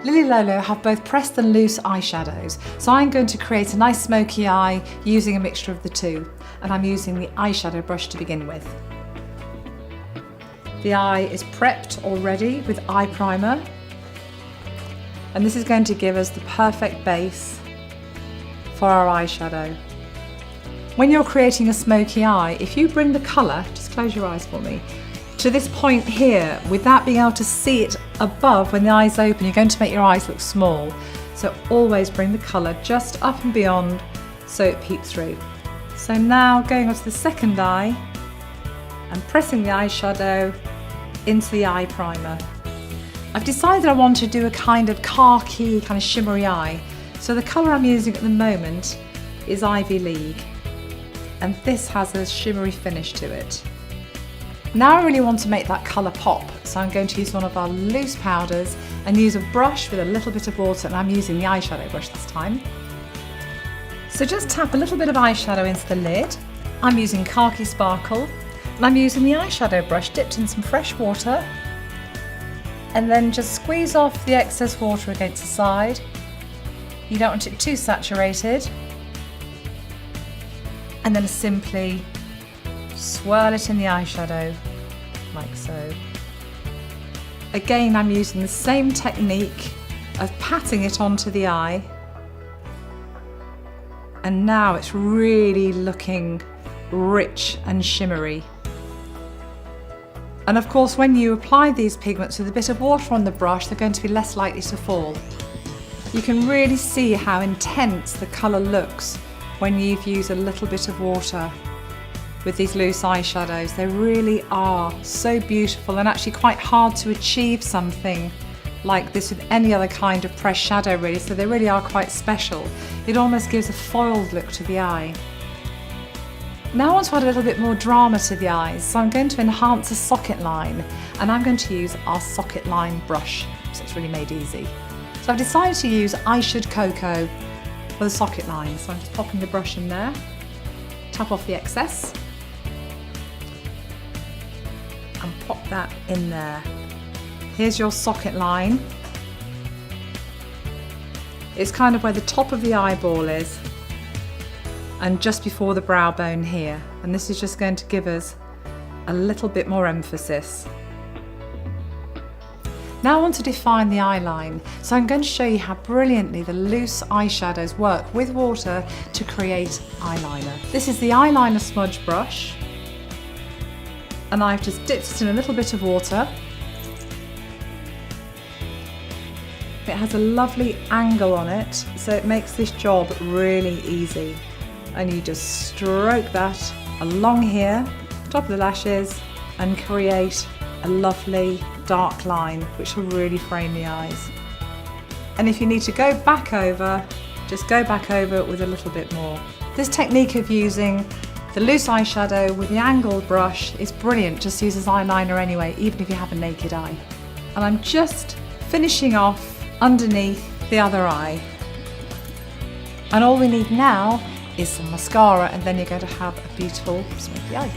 Lily Lolo have both pressed and loose eyeshadows, so I'm going to create a nice smoky eye using a mixture of the two, and I'm using the eyeshadow brush to begin with. The eye is prepped already with eye primer, and this is going to give us the perfect base for our eyeshadow. When you're creating a smoky eye, if you bring the colour, just close your eyes for me, to this point here, without being able to see it above when the eye's open, you're going to make your eyes look small. So always bring the colour just up and beyond so it peeps through. So now going on to the second eye and pressing the eyeshadow into the eye primer. I've decided I want to do a kind of khaki, kind of shimmery eye. So the colour I'm using at the moment is Ivy League, and this has a shimmery finish to it. Now I really want to make that colour pop, so I'm going to use one of our loose powders and use a brush with a little bit of water, and I'm using the eyeshadow brush this time. So just tap a little bit of eyeshadow into the lid. I'm using Khaki Sparkle, and I'm using the eyeshadow brush dipped in some fresh water, and then just squeeze off the excess water against the side. You don't want it too saturated, and then simply swirl it in the eyeshadow, like so. Again, I'm using the same technique of patting it onto the eye, and now it's really looking rich and shimmery. And of course, when you apply these pigments with a bit of water on the brush, they're going to be less likely to fall. You can really see how intense the colour looks when you've used a little bit of water with these loose eyeshadows. They really are so beautiful, and actually quite hard to achieve something like this with any other kind of pressed shadow really, so they really are quite special. It almost gives a foiled look to the eye. Now I want to add a little bit more drama to the eyes, so I'm going to enhance the socket line, and I'm going to use our socket line brush, so it's really made easy. So I've decided to use I Should Cocoa for the socket line, so I'm just popping the brush in there, tap off the excess, and pop that in there. Here's your socket line. It's kind of where the top of the eyeball is and just before the brow bone here, and this is just going to give us a little bit more emphasis. Now I want to define the eye line, so I'm going to show you how brilliantly the loose eyeshadows work with water to create eyeliner. This is the eyeliner smudge brush, and I've just dipped it in a little bit of water. It has a lovely angle on it, so it makes this job really easy. And you just stroke that along here, top of the lashes, and create a lovely dark line which will really frame the eyes. And if you need to go back over, just go back over it with a little bit more. This technique of using the loose eyeshadow with the angled brush is brilliant, just use as eyeliner anyway, even if you have a naked eye. And I'm just finishing off underneath the other eye. And all we need now is some mascara, and then you're going to have a beautiful smoky eye.